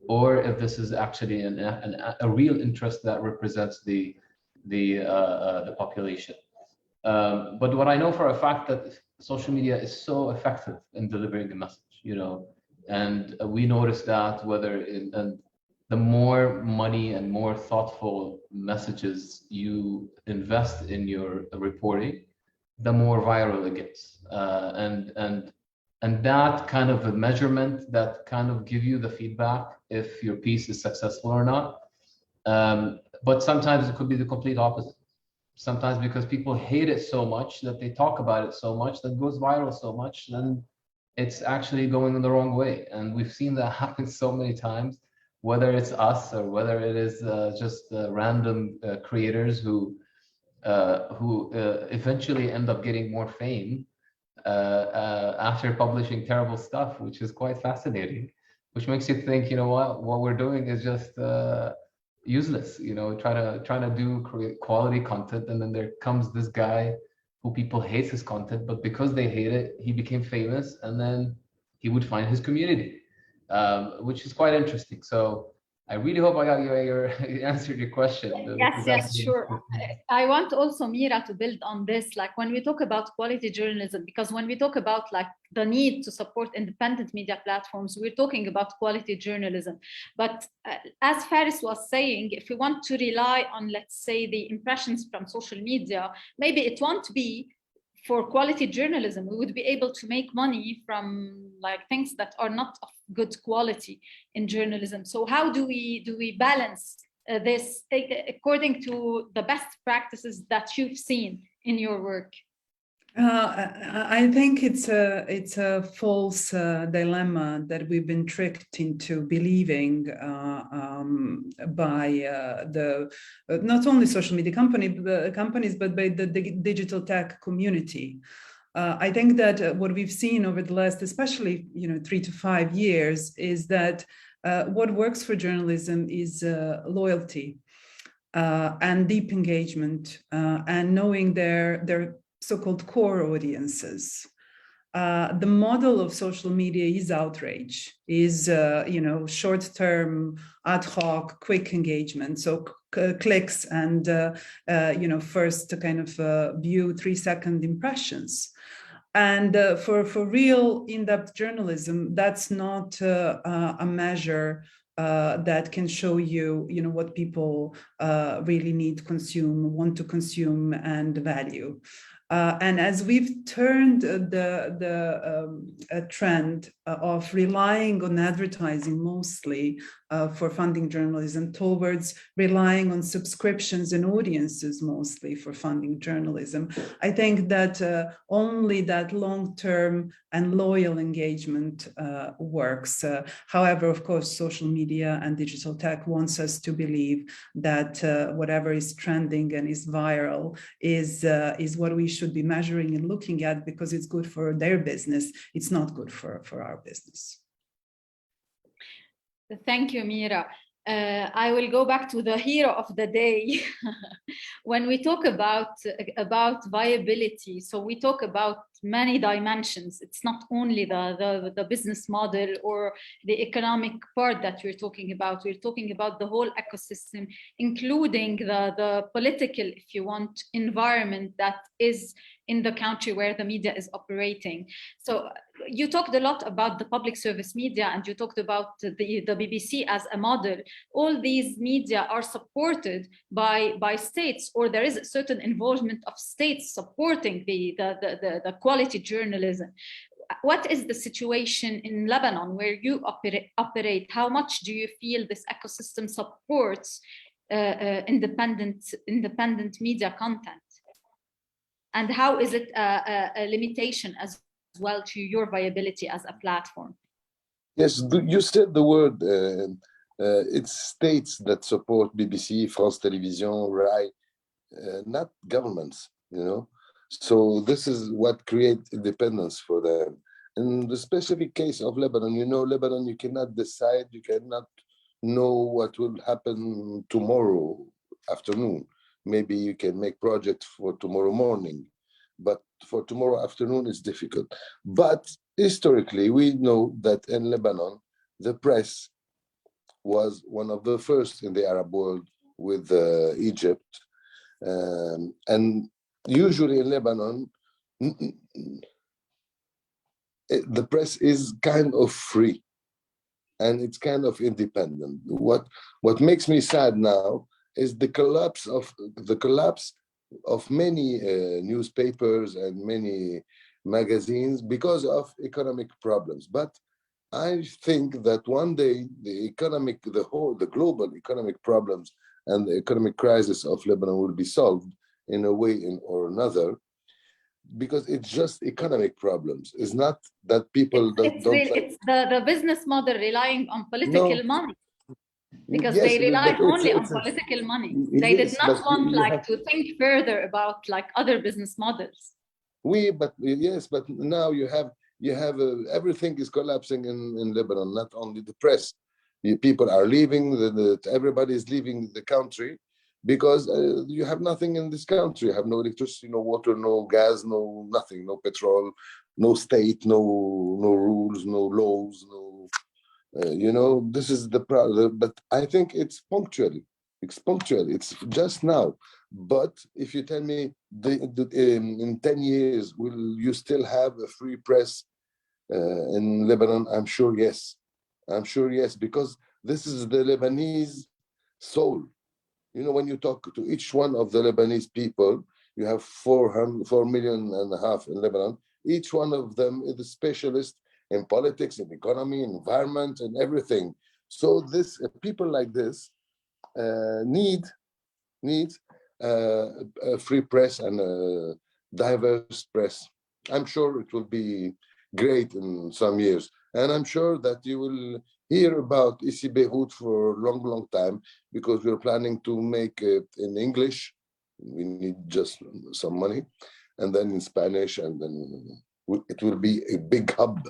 or if this is actually a real interest that represents the population. But what I know for a fact that social media is so effective in delivering the message, you know, and we noticed that and the more money and more thoughtful messages you invest in your reporting, the more viral it gets. And that kind of a measurement that kind of give you the feedback if your piece is successful or not. But sometimes it could be the complete opposite. Sometimes because people hate it so much that they talk about it so much that goes viral so much, then it's actually going in the wrong way. And we've seen that happen so many times, whether it's us or whether it is just random creators who eventually end up getting more fame after publishing terrible stuff, which is quite fascinating, which makes you think, you know what we're doing is just useless, you know, trying to do quality content, and then there comes this guy who people hate his content, but because they hate it, he became famous, and then he would find his community, which is quite interesting. So I really hope I got your answered your question.
Yes, sure. I want also Mira to build on this. Like when we talk about quality journalism, because when we talk about like the need to support independent media platforms, we're talking about quality journalism. But as Faris was saying, if we want to rely on, let's say, the impressions from social media, maybe it won't be for quality journalism. We would be able to make money from like things that are not of good quality in journalism. So how do we balance this according to the best practices that you've seen in your work?
I think it's a false dilemma that we've been tricked into believing by the not only social media companies, but by the digital tech community. I think that what we've seen over the last, especially 3 to 5 years, is that what works for journalism is loyalty and deep engagement and knowing their so-called core audiences. The model of social media is outrage, is short-term, ad hoc, quick engagement. So clicks and first to kind of view 3-second impressions. And for real in-depth journalism, that's not a measure that can show you, what people really need to consume, want to consume, and value. And as we've turned the trend of relying on advertising mostly for funding journalism towards relying on subscriptions and audiences mostly for funding journalism, I think that only that long-term and loyal engagement works. However, of course, social media and digital tech wants us to believe that whatever is trending and is viral is what we should be measuring and looking at because it's good for their business. It's not good for our business.
Thank you, Mira. I will go back to the hero of the day. When we talk about viability, so we talk about many dimensions. It's not only the business model or the economic part that we're talking about. We're talking about the whole ecosystem, including the political, if you want, environment that is in the country where the media is operating. So you talked a lot about the public service media, and you talked about the BBC as a model. All these media are supported by states, or there is a certain involvement of states supporting the quality journalism. what is the situation in Lebanon where you operate? How much do you feel this ecosystem supports independent media content? And how is it a limitation as well to your viability as a platform?
Yes, you said the word. It's states that support BBC, France Télévisions, RAI, not governments, you know. So this is what creates independence for them. In the specific case of Lebanon, you know, Lebanon, you cannot decide, you cannot know what will happen tomorrow afternoon. Maybe you can make projects for tomorrow morning, but for tomorrow afternoon it's difficult. But historically, we know that in Lebanon, the press was one of the first in the Arab world with Egypt. And usually in Lebanon, the press is kind of free and it's kind of independent. What makes me sad now is the collapse of many newspapers and many magazines because of economic problems. But I think that one day the global economic problems and the economic crisis of Lebanon will be solved in a way or another, because it's just economic problems. It's not that people
it's the business model relying on political money. Because
yes,
they rely only on political money. They did not want to think further about other business models.
But now you have everything is collapsing in Lebanon, not only the press. People are leaving, everybody is leaving the country because you have nothing in this country. You have no electricity, no water, no gas, no nothing, no petrol, no state, no rules, no laws, no. You know, this is the problem, but I think it's punctual. It's just now. But if you tell me in 10 years, will you still have a free press in Lebanon? I'm sure yes, because this is the Lebanese soul. You know, when you talk to each one of the Lebanese people, you have 4.5 million in Lebanon. Each one of them is a specialist in politics, in economy, environment, and everything. So people like this need a free press and a diverse press. I'm sure it will be great in some years, and I'm sure that you will hear about ICI Beirut for a long time, because we're planning to make it in English. We need just some money, and then in Spanish, and then it will be a big hub.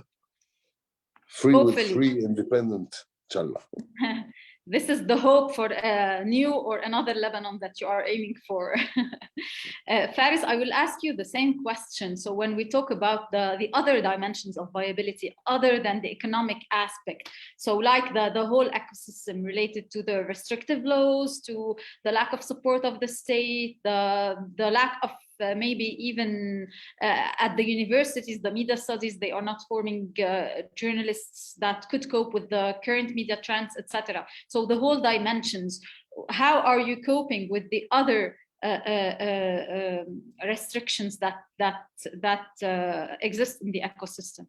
Free, independent, inshallah.
This is the hope for a new or another Lebanon that you are aiming for. Faris, I will ask you the same question. So when we talk about the other dimensions of viability, other than the economic aspect, so like the whole ecosystem related to the restrictive laws, to the lack of support of the state, the lack of maybe even at the universities, the media studies, they are not forming journalists that could cope with the current media trends, etc. So the whole dimensions, how are you coping with the other restrictions that exist in the ecosystem?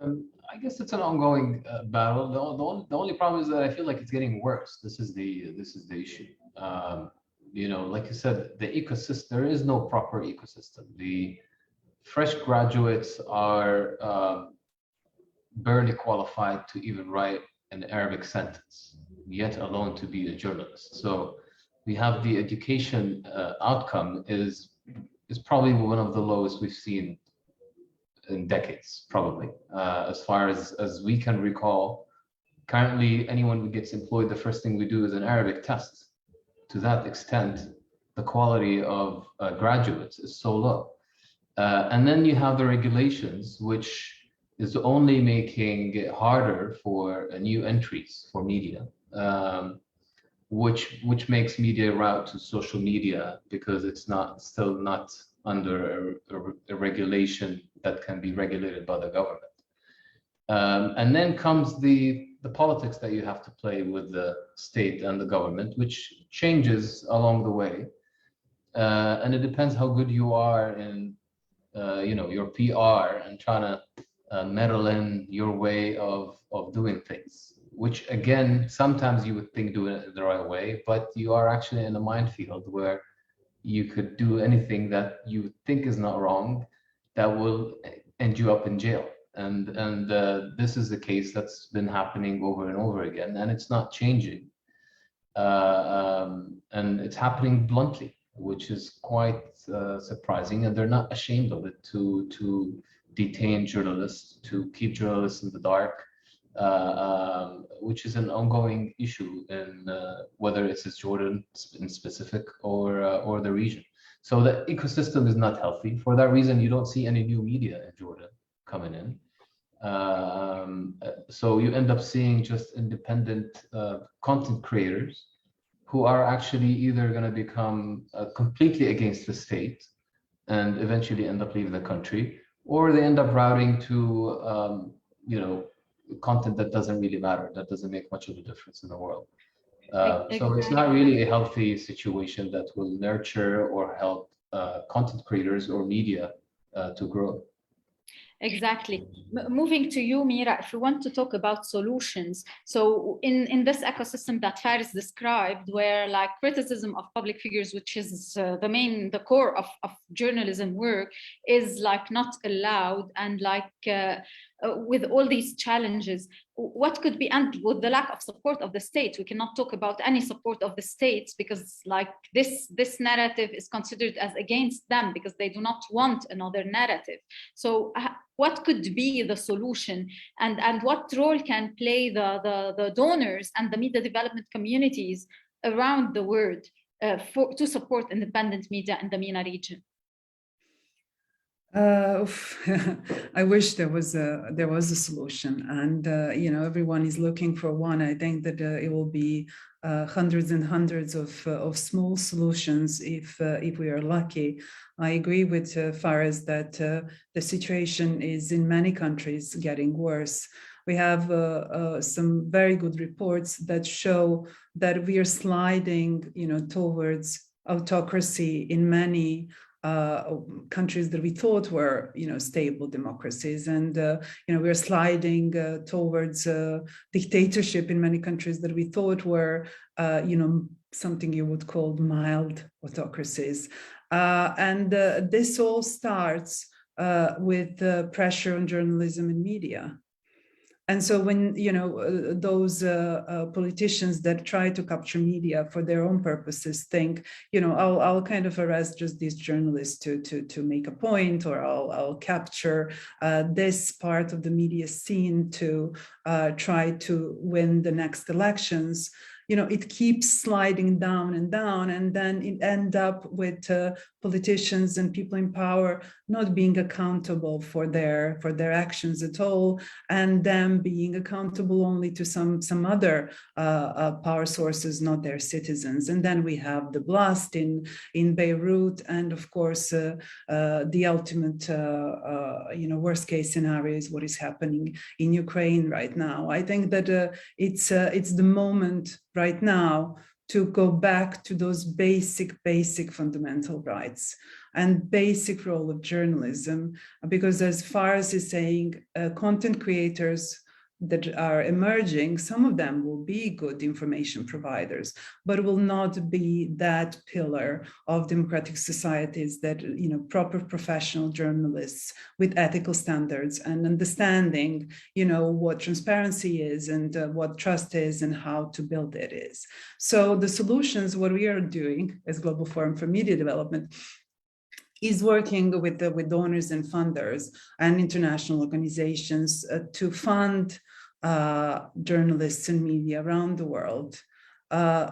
I guess it's an ongoing battle. The only problem is that I feel like it's getting worse. This is the issue. You know, like you said, the ecosystem, there is no proper ecosystem. The fresh graduates are barely qualified to even write an Arabic sentence, yet alone to be a journalist. So we have the education outcome is probably one of the lowest we've seen in decades, probably. As far as we can recall, currently anyone who gets employed, the first thing we do is an Arabic test. To that extent, the quality of graduates is so low. And then you have the regulations, which is only making it harder for new entries for media, which makes media route to social media because it's still not under a regulation that can be regulated by the government. And then comes the politics that you have to play with the state and the government, which changes along the way. And it depends how good you are in your PR and trying to meddle in your way of doing things, which again, sometimes you would think doing it the right way, but you are actually in a minefield where you could do anything that you think is not wrong that will end you up in jail. And this is the case that's been happening over and over again, and it's not changing. And it's happening bluntly, which is quite surprising. And they're not ashamed of it to detain journalists, to keep journalists in the dark, which is an ongoing issue in whether it's Jordan in specific or the region. So the ecosystem is not healthy. For that reason, you don't see any new media in Jordan coming in. So you end up seeing just independent content creators who are actually either going to become completely against the state and eventually end up leaving the country, or they end up routing to content that doesn't really matter, that doesn't make much of a difference in the world. So it's not really a healthy situation that will nurture or help content creators or media to grow.
Exactly. Moving to you, Mira, if you want to talk about solutions. So in this ecosystem that Faris described, where like criticism of public figures, which is the core of journalism work, is like not allowed, and like with all these challenges, what could be, and with the lack of support of the state, we cannot talk about any support of the states, because like this narrative is considered as against them because they do not want another narrative. So what could be the solution, and what role can play the donors and the media development communities around the world to support independent media in the MENA region?
I wish there was a solution, and everyone is looking for one. I think that it will be hundreds and hundreds of small solutions if we are lucky. I agree with Faris that the situation is in many countries getting worse. We have some very good reports that show that we are sliding, towards autocracy in many countries that we thought were, stable democracies, and we're sliding towards dictatorship in many countries that we thought were, something you would call mild autocracies, and this all starts with pressure on journalism and media. And so when, those politicians that try to capture media for their own purposes think, I'll kind of arrest just these journalists to make a point, or I'll capture this part of the media scene to try to win the next elections, it keeps sliding down and down, and then it ends up with politicians and people in power not being accountable for their actions at all, and them being accountable only to some other power sources, not their citizens. And then we have the blast in Beirut, and of course the ultimate worst case scenario is what is happening in Ukraine right now. I think that it's the moment right now to go back to those basic fundamental rights and basic role of journalism, because as far as is saying, content creators that are emerging, some of them will be good information providers, but will not be that pillar of democratic societies that, proper professional journalists with ethical standards and understanding, what transparency is and what trust is and how to build it is. So the solutions, what we are doing as Global Forum for Media Development, is working with donors and funders and international organizations to fund journalists and media around the world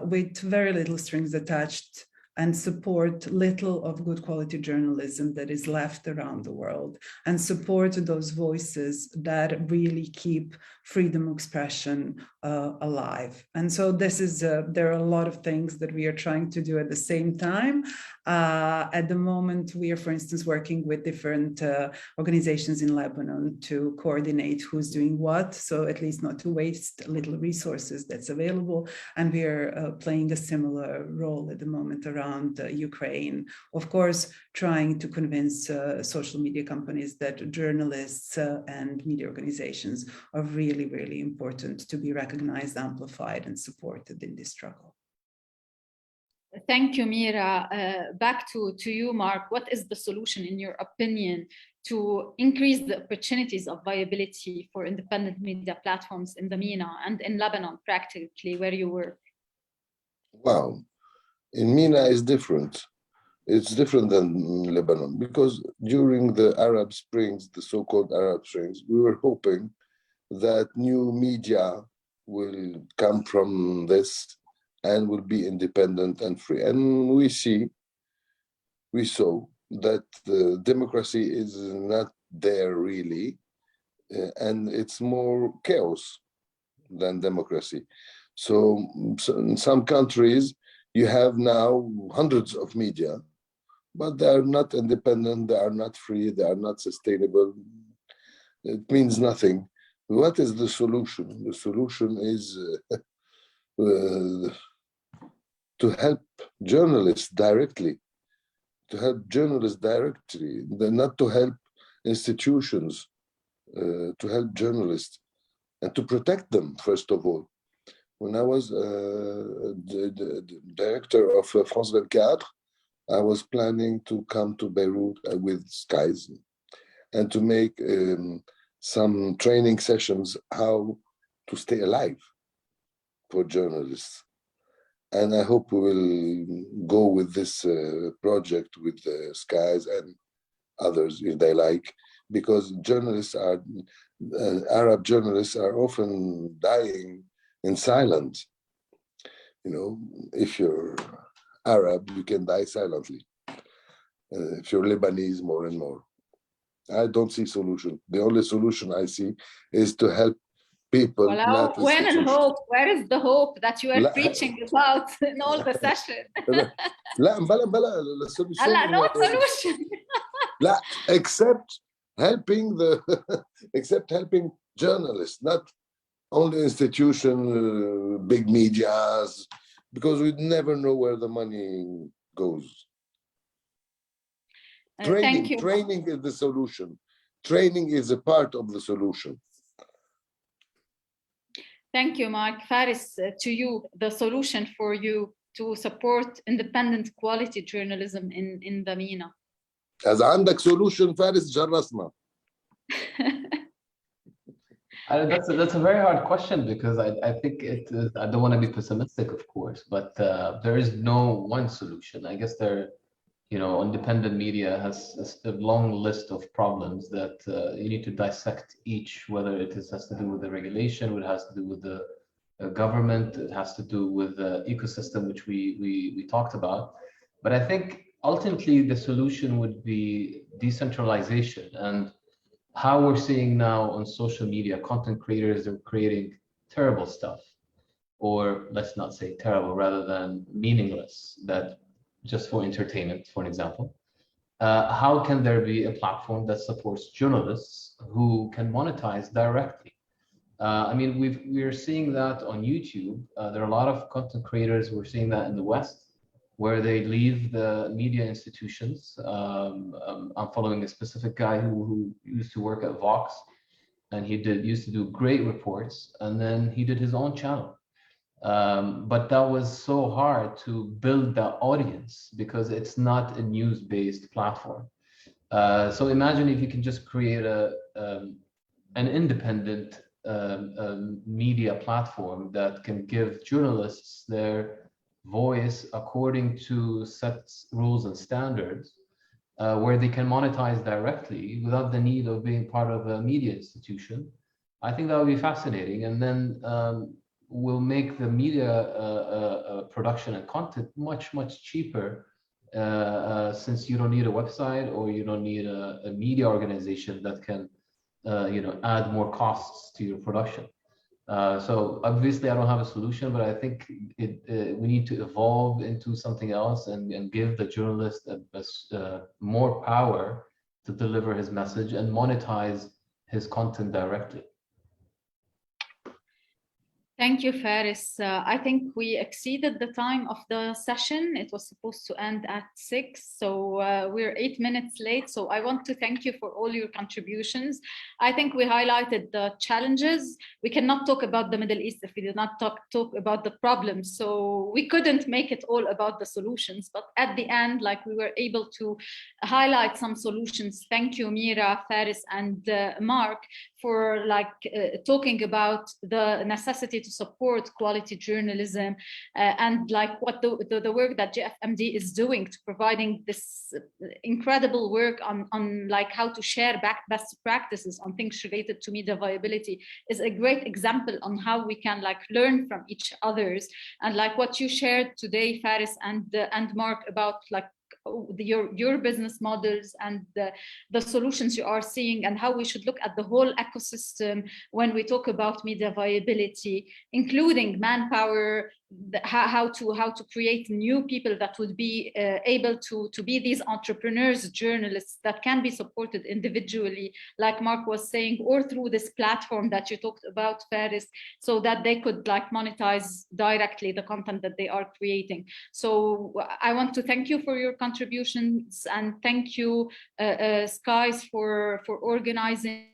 with very little strings attached, and support little of good quality journalism that is left around the world, and support those voices that really keep freedom of expression alive. And so this is, there are a lot of things that we are trying to do at the same time. At the moment, we are, for instance, working with different organizations in Lebanon to coordinate who's doing what, so at least not to waste little resources that's available. And we are playing a similar role at the moment around Ukraine, of course, trying to convince social media companies that journalists and media organizations are really, really important to be recognized, amplified, and supported in this struggle.
Thank you, Mira. Back to you, Mark. What is the solution, in your opinion, to increase the opportunities of viability for independent media platforms in the MENA and in Lebanon, practically, where you work?
Wow, in MENA is different. It's different than Lebanon, because during the Arab Springs, the so-called Arab Springs, we were hoping that new media will come from this and will be independent and free. And we saw that the democracy is not there really, and it's more chaos than democracy. So in some countries, you have now hundreds of media, but they are not independent, they are not free, they are not sustainable. It means nothing. What is the solution? The solution is to help journalists directly, not to help institutions, to help journalists and to protect them, first of all. When I was the director of France 24, I was planning to come to Beirut with Skies and to make some training sessions how to stay alive for journalists. And I hope we will go with this project with Skies and others if they like, because journalists are, Arab journalists are often dying in silence. You know, if you're Arab, you can die silently. If you're Lebanese, more and more. I don't see solution. The only solution I see is to help people.
Well, when and hope, where is the hope that you are preaching about in all the session?
لا بلا solution.
No solution.
لا, except helping journalists, not only institution, big medias, because we never know where the money goes. Training is the solution. Training is a part of the solution.
Thank you, Mark. Faris, to you, the solution for you to support independent quality journalism in the MENA.
إذا عندك solution, Faris, جرسنا.
That's a very hard question, because I think it is, I don't want to be pessimistic, of course, but there is no one solution. I guess independent media has a long list of problems that you need to dissect each, whether it has to do with the regulation, it has to do with the government, it has to do with the ecosystem, which we talked about. But I think ultimately the solution would be decentralization. And how we're seeing now on social media, content creators are creating terrible stuff, or let's not say terrible, rather than meaningless, that just for entertainment, for an example. How can there be a platform that supports journalists who can monetize directly? I mean, we're seeing that on YouTube. There are a lot of content creators, we're seeing that in the West, where they leave the media institutions. I'm following a specific guy who used to work at Vox, and he used to do great reports, and then he did his own channel. But that was so hard to build that audience because it's not a news-based platform. So imagine if you can just create an independent media platform that can give journalists their voice according to set rules and standards, where they can monetize directly without the need of being part of a media institution. I think that would be fascinating, and then will make the media production and content much cheaper, since you don't need a website, or you don't need a media organization that can add more costs to your production. So obviously I don't have a solution, but I think we need to evolve into something else and give the journalist more power to deliver his message and monetize his content directly.
Thank you, Faris. I think we exceeded the time of the session. It was supposed to end at 6, so we're 8 minutes late. So I want to thank you for all your contributions. I think we highlighted the challenges. We cannot talk about the Middle East if we did not talk about the problems. So we couldn't make it all about the solutions, but at the end, like, we were able to highlight some solutions. Thank you, Mira, Faris, and Mark, for talking about the necessity to support quality journalism and what the work that GFMD is doing to providing this incredible work on how to share best practices on things related to media viability is a great example on how we can learn from each others. And what you shared today, Faris and Mark, about your business models and the solutions you are seeing, and how we should look at the whole ecosystem when we talk about media viability, including manpower, how to create new people that would be able to be these entrepreneurs, journalists that can be supported individually, like Mark was saying, or through this platform that you talked about, Faris, so that they could monetize directly the content that they are creating. So I want to thank you for your contributions, and thank you, Skies, for organizing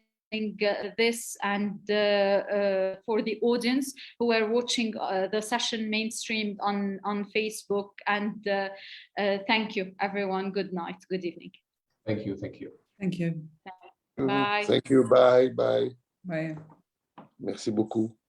this, and for the audience who are watching the session mainstreamed on Facebook. And thank you, everyone. Good night. Good evening.
Thank you. Thank you.
Thank you.
Bye.
Thank you. Bye. Bye.
Bye.
Merci beaucoup.